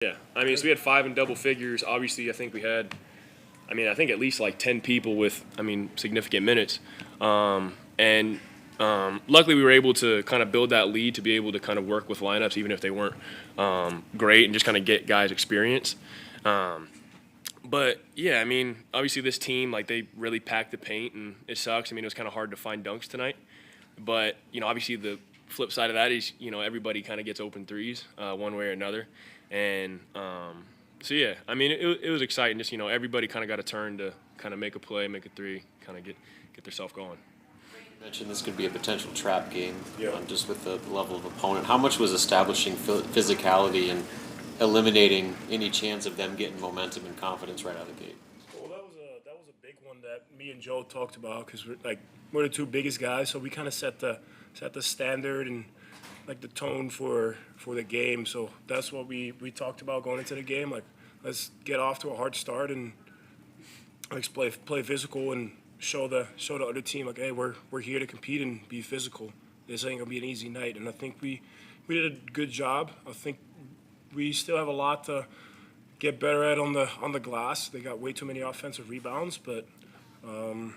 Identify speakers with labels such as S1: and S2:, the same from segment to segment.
S1: Yeah, I mean, so we had 5 in double figures. Obviously, I think we had, I think at least like 10 people with, significant minutes. And luckily, we were able to kind of build that lead to be able to kind of work with lineups, even if they weren't great, and just kind of get guys experience. But yeah, obviously this team, like, they really packed the paint, and it sucks. It was kind of hard to find dunks tonight. But obviously the flip side of that is everybody kind of gets open threes one way or another, and so yeah, it was exciting. Just everybody kind of got a turn to kind of make a play, make a three, kind of get themselves going.
S2: You mentioned this could be a potential trap game,
S1: Yeah.
S2: Just with the level of opponent. How much was establishing physicality and eliminating any chance of them getting momentum and confidence right out of the gate?
S3: Well, that was a big one that me and Joe talked about because we're the two biggest guys, so we kind of set the standard and like the tone for the game. So that's what we talked about going into the game. Like, let's get off to a hard start and play physical and show the other team like, hey, we're here to compete and be physical. This ain't gonna be an easy night, and I think we did a good job. I think we still have a lot to get better at on the glass. They got way too many offensive rebounds, but I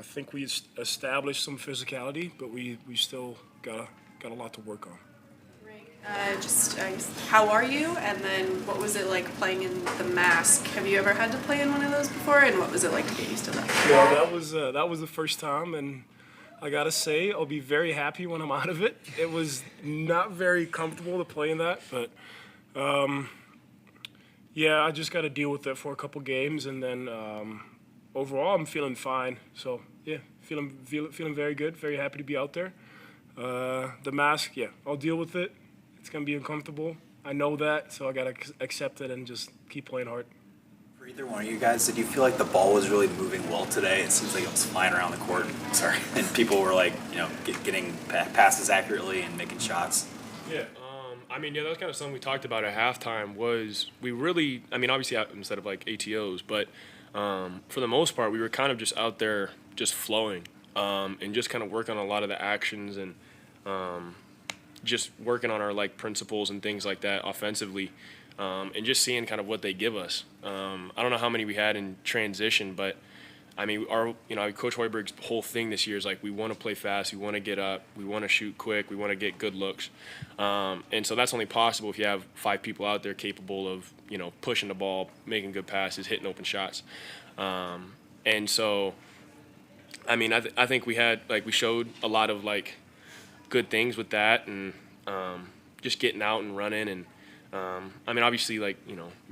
S3: think we established some physicality, but we still got a lot to work on.
S4: Just how are you? And then what was it like playing in the mask? Have you ever had to play in one of those before? And what was it like to get used to that?
S3: Well, that was the first time, and I gotta say I'll be very happy when I'm out of it. It was not very comfortable to play in that, but yeah, I just got to deal with it for a couple games, and then overall I'm feeling fine. So yeah, feeling very good, very happy to be out there. The mask, yeah, I'll deal with it. It's gonna be uncomfortable. I know that, so I gotta accept it and just keep playing hard.
S5: For either one of you guys, did you feel like the ball was really moving well today? It seems like it was flying around the court. Sorry, and people were like, getting passes accurately and making shots.
S1: Yeah. That was kind of something we talked about at halftime. Was we really? Obviously instead of like ATOs, but for the most part, we were kind of just out there, just flowing, and just kind of working on a lot of the actions and just working on our like principles and things like that offensively, and just seeing kind of what they give us. I don't know how many we had in transition, but Coach Hoiberg's whole thing this year is like we want to play fast, we want to get up, we want to shoot quick, we want to get good looks, and so that's only possible if you have 5 people out there capable of pushing the ball, making good passes, hitting open shots, and so I think we showed a lot of like good things with that, and just getting out and running, and obviously, like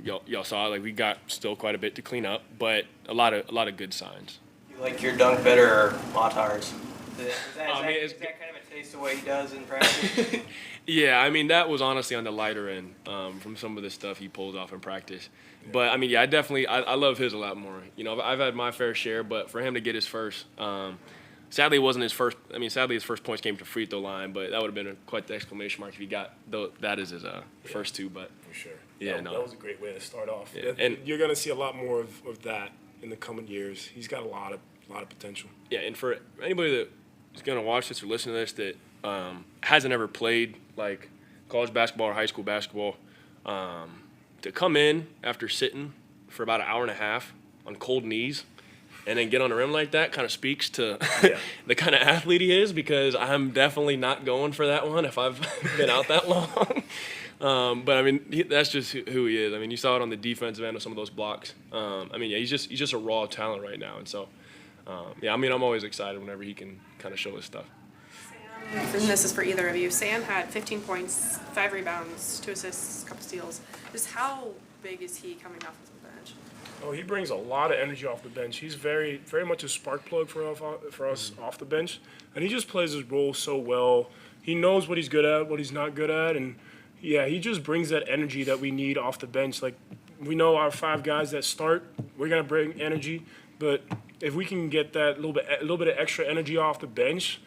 S1: y'all saw, like we got still quite a bit to clean up, but a lot of good signs.
S6: You like your dunk better or Matar's? Is that kind of a taste of what he does in practice?
S1: Yeah, that was honestly on the lighter end from some of the stuff he pulls off in practice. But I love his a lot more. I've had my fair share, but for him to get his first. Sadly, it wasn't his first. Sadly, his first points came to free throw line, but that would have been quite the exclamation mark if he got that as his first 2. But
S3: For sure.
S1: Yeah,
S3: that was a great way to start off.
S1: Yeah.
S3: And you're gonna see a lot more of that in the coming years. He's got a lot of potential.
S1: Yeah, and for anybody that is gonna watch this or listen to this that hasn't ever played like college basketball or high school basketball, to come in after sitting for about an hour and a half on cold knees and then get on the rim like that kind of speaks to the kind of athlete he is, because I'm definitely not going for that one if I've been out that long. But that's just who he is. You saw it on the defensive end with some of those blocks. He's just a raw talent right now, and so I'm always excited whenever he can kind of show his stuff.
S4: And this is for either of you. Sam had 15 points, 5 rebounds, 2 assists, a couple steals. Just how big is he coming off of the bench?
S3: Oh, he brings a lot of energy off the bench. He's very, very much a spark plug for us off the bench, and he just plays his role so well. He knows what he's good at, what he's not good at, and yeah, he just brings that energy that we need off the bench. Like, we know our 5 guys that start, we're gonna bring energy, but if we can get that little bit of extra energy off the bench,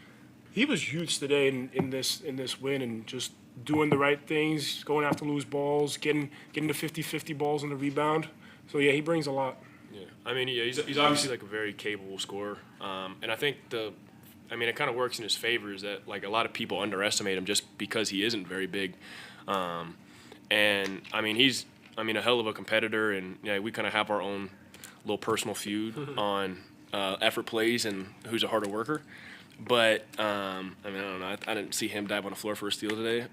S3: he was huge today in this win, and just doing the right things, going after loose balls, getting the 50-50 balls on the rebound. So yeah, he brings a lot.
S1: Yeah, he's obviously like a very capable scorer, and I think it kind of works in his favor is that like a lot of people underestimate him just because he isn't very big, And I mean, he's a hell of a competitor, and we kind of have our own little personal feud on effort plays and who's a harder worker. But I don't know. I didn't see him dive on the floor for a steal today.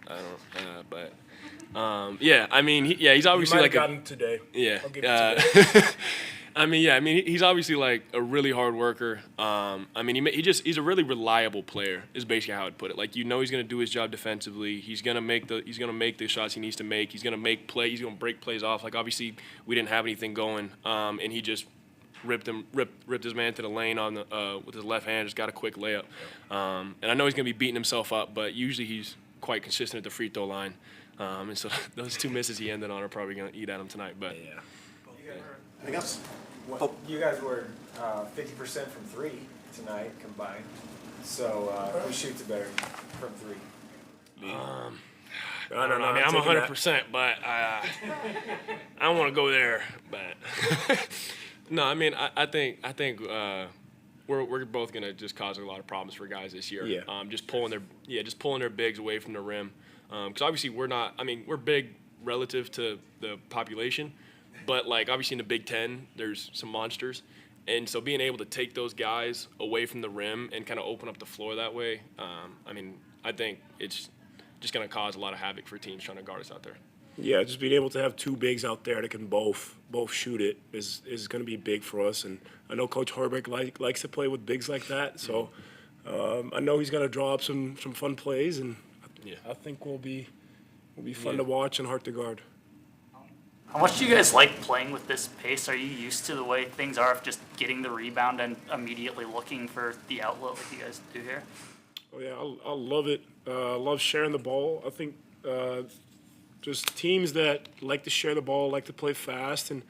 S1: He's obviously like
S3: gotten today.
S1: Yeah.
S3: I'll give it today.
S1: He's obviously like a really hard worker. He's a really reliable player. Is basically how I'd put it. Like he's going to do his job defensively. He's going to make the shots he needs to make. He's going to make play. He's going to break plays off. Like obviously we didn't have anything going, and he just ripped his man to the lane on the with his left hand. Just got a quick layup. And I know he's going to be beating himself up, but usually he's quite consistent at the free throw line. And so those 2 misses he ended on are probably going to eat at him tonight. But
S3: Yeah.
S5: Anything else?
S7: You guys were 50% from three tonight combined. So who shoots it better from three?
S1: I don't know. I'm 100%, but I don't want to go there. But no, I think we're both gonna just cause a lot of problems for guys this year.
S3: Yeah.
S1: Just pulling their bigs away from the rim. Because obviously we're big relative to the population, but like obviously in the Big Ten there's some monsters, and so being able to take those guys away from the rim and kind of open up the floor that way, I think it's just gonna cause a lot of havoc for teams trying to guard us out there.
S3: Yeah, just being able to have two bigs out there that can both shoot it is going to be big for us. And I know Coach Herbeck likes to play with bigs like that. So I know he's going to draw up some fun plays, and I think we'll be fun to watch and hard to guard.
S8: How much do you guys like playing with this pace? Are you used to the way things are of just getting the rebound and immediately looking for the outlet like you guys do here?
S3: Oh yeah, I love it. I love sharing the ball. I think just teams that like to share the ball, like to play fast, and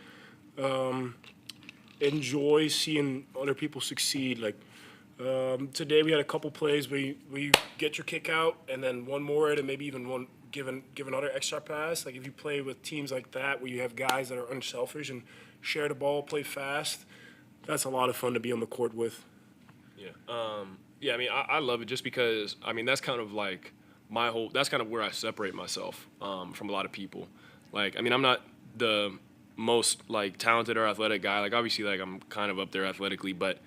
S3: enjoy seeing other people succeed. Like today, we had a couple plays where you get your kick out, and then one more, and maybe even one give another extra pass. Like if you play with teams like that, where you have guys that are unselfish and share the ball, play fast, that's a lot of fun to be on the court with.
S1: Yeah. I love it just because that's kind of like that's kind of where I separate myself from a lot of people. Like I'm not the most like talented or athletic guy. Like obviously like I'm kind of up there athletically, but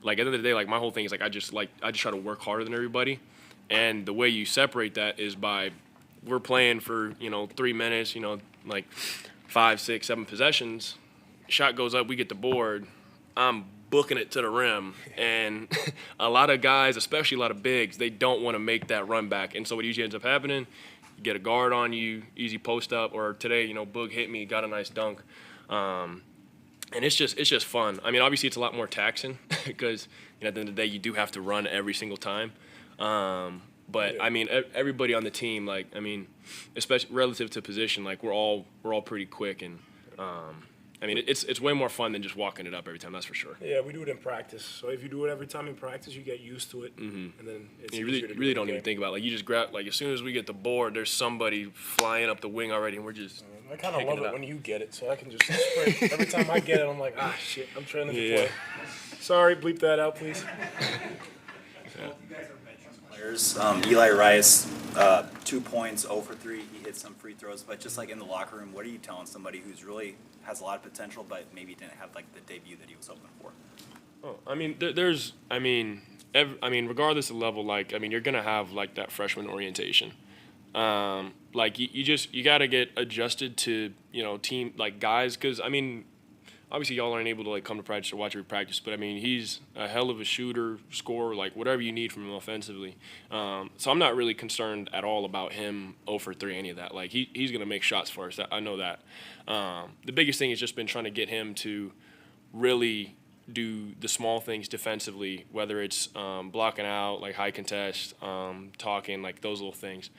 S1: like at the end of the day, like my whole thing is like I just try to work harder than everybody. And the way you separate that is by we're playing for 3 minutes, like 5, 6, 7 possessions. Shot goes up, we get the board. I'm booking it to the rim, and a lot of guys, especially a lot of bigs, they don't want to make that run back. And so what usually ends up happening, you get a guard on you, easy post up, or today, Boog hit me, got a nice dunk. And it's just fun. Obviously it's a lot more taxing because at the end of the day you do have to run every single time. But everybody on the team, especially relative to position, like we're all pretty quick, and it's way more fun than just walking it up every time. That's for sure.
S3: Yeah, we do it in practice. So if you do it every time in practice, you get used to it, and then it's
S1: You
S3: easier to
S1: really
S3: do
S1: don't even think about it. Like you just grab, like as soon as we get the board, there's somebody flying up the wing already, and we're just.
S3: I kind of love it when you get it, so I can just sprint. Every time I get it, I'm like, shit, I'm training to play. Sorry, bleep that out, please.
S5: Players, Eli Rice, 2 points, 0 for 3. He hit some free throws, but just like in the locker room, what are you telling somebody who's really has a lot of potential, but maybe didn't have like the debut that he was hoping for?
S1: Regardless of level, you're gonna have like that freshman orientation. You gotta get adjusted to team like guys, because obviously y'all aren't able to like come to practice or watch every practice, but he's a hell of a shooter, scorer, like whatever you need from him offensively. So I'm not really concerned at all about him 0 for 3, any of that. Like he's gonna make shots for us. I know that. The biggest thing has just been trying to get him to really do the small things defensively, whether it's blocking out, like high contest, talking, like those little things.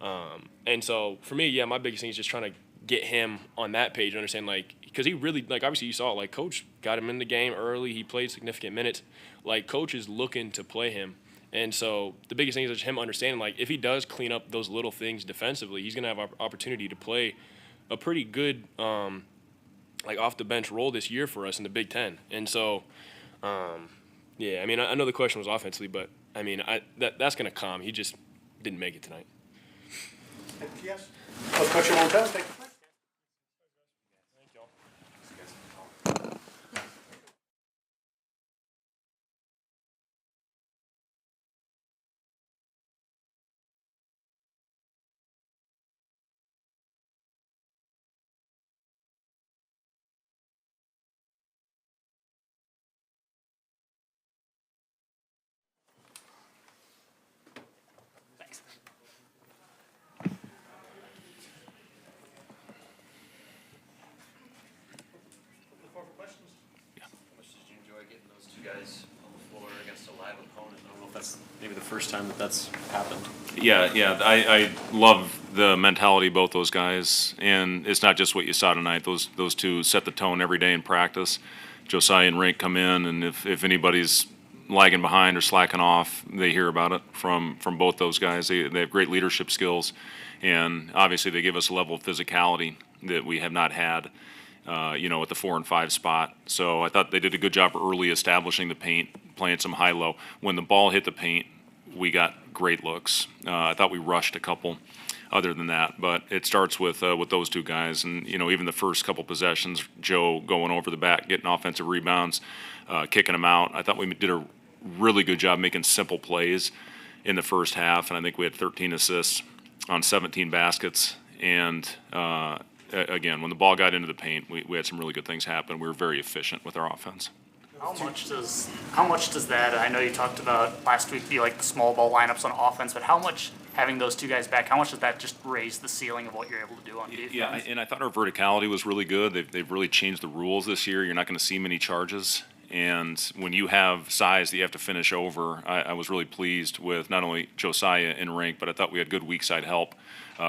S1: And so for me, my biggest thing is just trying to get him on that page and understand, because he really, obviously you saw it, Coach got him in the game early. He played significant minutes. Coach is looking to play him. And so the biggest thing is just him understanding, if he does clean up those little things defensively, he's going to have an opportunity to play a pretty good, off the bench role this year for us in the Big Ten. And so, I know the question was offensively, but that's going to come. He just didn't make it tonight.
S9: Yes. Let's coach your hometown. Thank you.
S8: Thanks.
S2: How much did you enjoy getting those two guys on the floor against a live opponent? I don't know if that's maybe the first time that's happened.
S10: Yeah. I love the mentality of both those guys, and it's not just what you saw tonight. Those two set the tone every day in practice. Josiah and Rink come in, and if anybody's lagging behind or slacking off, they hear about it from both those guys. They have great leadership skills, and obviously they give us a level of physicality that we have not had. At the 4 and 5 spot. So I thought they did a good job early establishing the paint, playing some high-low. When the ball hit the paint, we got great looks. I thought we rushed a couple other than that, but it starts with those two guys. And, even the first couple possessions, Joe going over the back, getting offensive rebounds, kicking them out. I thought we did a really good job making simple plays in the first half, and I think we had 13 assists on 17 baskets. And, again, when the ball got into the paint, we had some really good things happen. We were very efficient with our offense.
S8: How much does that, I know you talked about last week the small ball lineups on offense, but how much having those two guys back, how much does that just raise the ceiling of what you're able to do on defense?
S10: Yeah, and I thought our verticality was really good. They've really changed the rules this year. You're not going to see many charges. And when you have size that you have to finish over, I was really pleased with not only Josiah and Rink, but I thought we had good weak side help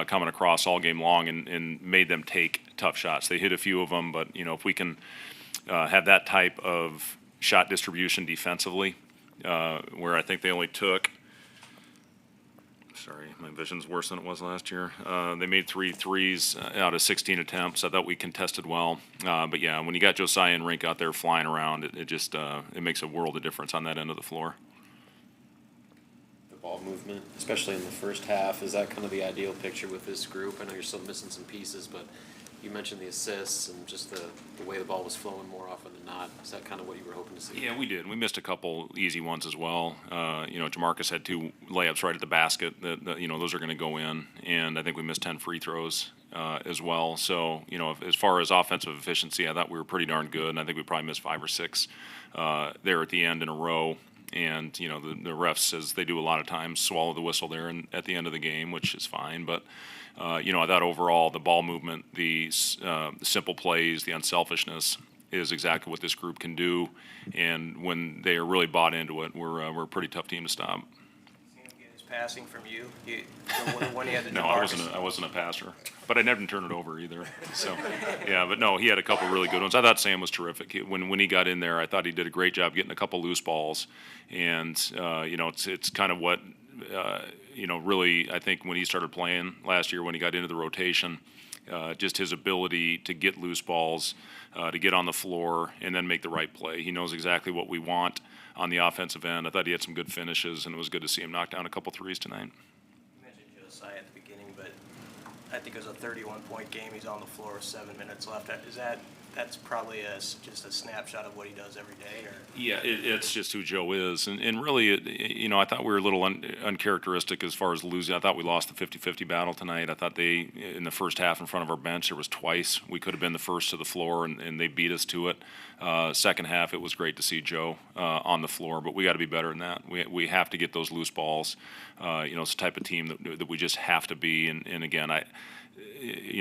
S10: coming across all game long and made them take tough shots. They hit a few of them, but if we can have that type of shot distribution defensively, where I think they only took, sorry, my vision's worse than it was last year. They made 3 threes out of 16 attempts. I thought we contested well. But yeah, when you got Josiah and Rink out there flying around, it just it makes a world of difference on that end of the floor.
S2: The ball movement, especially in the first half, is that kind of the ideal picture with this group? I know you're still missing some pieces, but you mentioned the assists and just the way the ball was flowing more often than not. Is that kind of what you were hoping to see?
S10: Yeah, we did. We missed a couple easy ones as well. Jamarcus had 2 layups right at the basket that those are going to go in, and I think we missed 10 free throws as well. So, as far as offensive efficiency, I thought we were pretty darn good, and I think we probably missed 5 or 6 there at the end in a row. And, the refs, as they do a lot of times, swallow the whistle there at the end of the game, which is fine. But, I thought overall the ball movement, the simple plays, the unselfishness is exactly what this group can do. And when they are really bought into it, we're a pretty tough team to stop.
S6: Passing from you, the one he had to
S10: No, I wasn't a passer, but I never turned it over either. So, yeah, but no, he had a couple really good ones. I thought Sam was terrific. When he got in there, I thought he did a great job getting a couple loose balls, and it's kind of what really I think when he started playing last year, when he got into the rotation, just his ability to get loose balls, to get on the floor, and then make the right play. He knows exactly what we want on the offensive end. I thought he had some good finishes, and it was good to see him knock down a couple threes tonight.
S6: You mentioned Josiah at the beginning, but I think it was a 31-point game. He's on the floor with 7 minutes left. That's probably just a snapshot of what he does every day? Or?
S10: Yeah, it's just who Joe is. And really, I thought we were a little uncharacteristic as far as losing. I thought we lost the 50-50 battle tonight. I thought in the first half in front of our bench, there was twice. We could have been the first to the floor, and they beat us to it. Second half, it was great to see Joe on the floor, but we got to be better than that. We have to get those loose balls. It's the type of team that we just have to be. And again,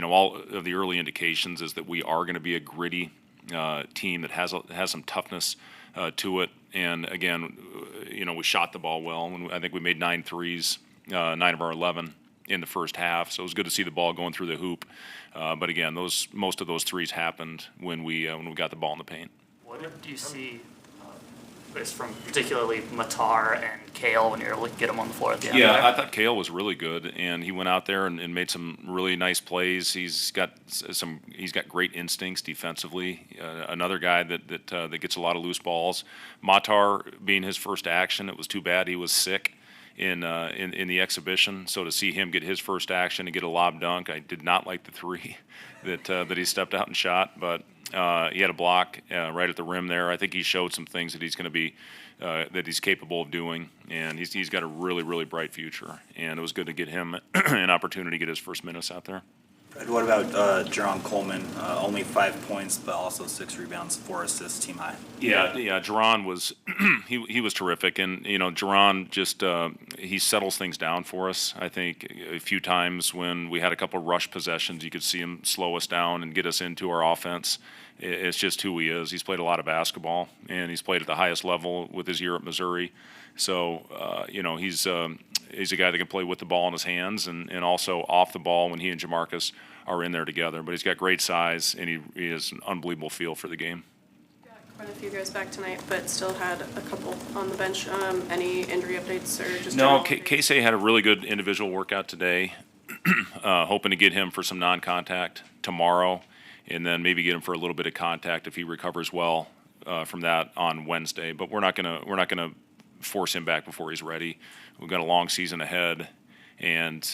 S10: all of the early indications is that we are going to be a gritty team that has some toughness to it. And again, we shot the ball well. And I think we made 9 threes, 9 of our 11 in the first half. So it was good to see the ball going through the hoop. But again, most of those threes happened when we got the ball in the paint.
S8: What did you see from particularly Matar and Kale when you were able to get them on the floor at the end?
S10: Yeah, I thought Kale was really good, and he went out there and made some really nice plays. He's got great instincts defensively. Another guy that gets a lot of loose balls. Matar being his first action, it was too bad he was sick, in the exhibition. So to see him get his first action and get a lob dunk, I did not like the three that he stepped out and shot, but he had a block right at the rim there. I think he showed some things that he's going to be that he's capable of doing, and he's got a really bright future. And it was good to get him an opportunity to get his first minutes out there.
S5: Fred, what about Jerron Coleman? Only 5 points, but also 6 rebounds, 4 assists, team high.
S10: Yeah, Jerron was he was terrific, and Jerron just he settles things down for us. I think a few times when we had a couple rush possessions, you could see him slow us down and get us into our offense. It's just who he is. He's played a lot of basketball, and he's played at the highest level with his year at Missouri. So he's a guy that can play with the ball in his hands and also off the ball when he and Jamarcus are in there together. But he's got great size, and he has an unbelievable feel for the game.
S4: Got quite a few guys back tonight, but still had a couple on the bench. Any injury updates or just
S10: No,
S4: general updates?
S10: Casey had a really good individual workout today. Hoping to get him for some non-contact tomorrow, and then maybe get him for a little bit of contact if he recovers well from that on Wednesday. But we're not gonna force him back before he's ready. We've got a long season ahead, and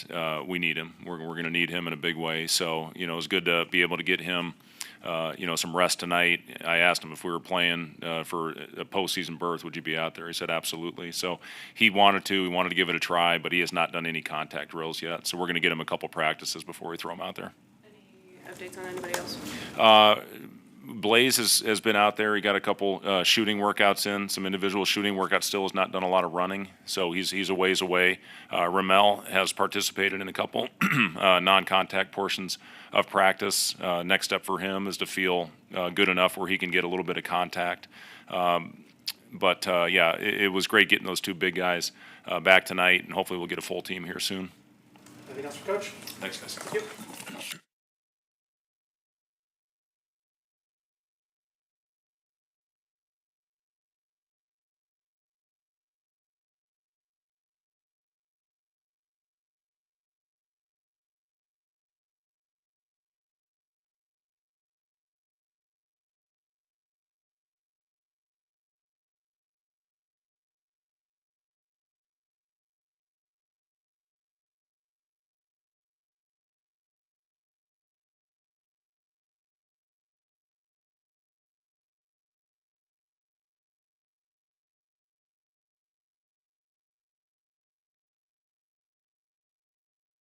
S10: we need him. We're going to need him in a big way. So it's good to be able to get him some rest tonight. I asked him if we were playing for a postseason berth, would you be out there? He said absolutely. So he wanted to give it a try, but he has not done any contact drills yet. So we're going to get him a couple practices before we throw him out there.
S4: Any updates on anybody else?
S10: Blaze has been out there. He got a couple shooting workouts in, some individual shooting workouts. Still has not done a lot of running, so he's a ways away. Ramel has participated in a couple non-contact portions of practice. Next step for him is to feel good enough where he can get a little bit of contact. But it was great getting those two big guys back tonight, and hopefully we'll get a full team here soon.
S9: Anything else for Coach?
S10: Thanks, guys.
S9: Thank you.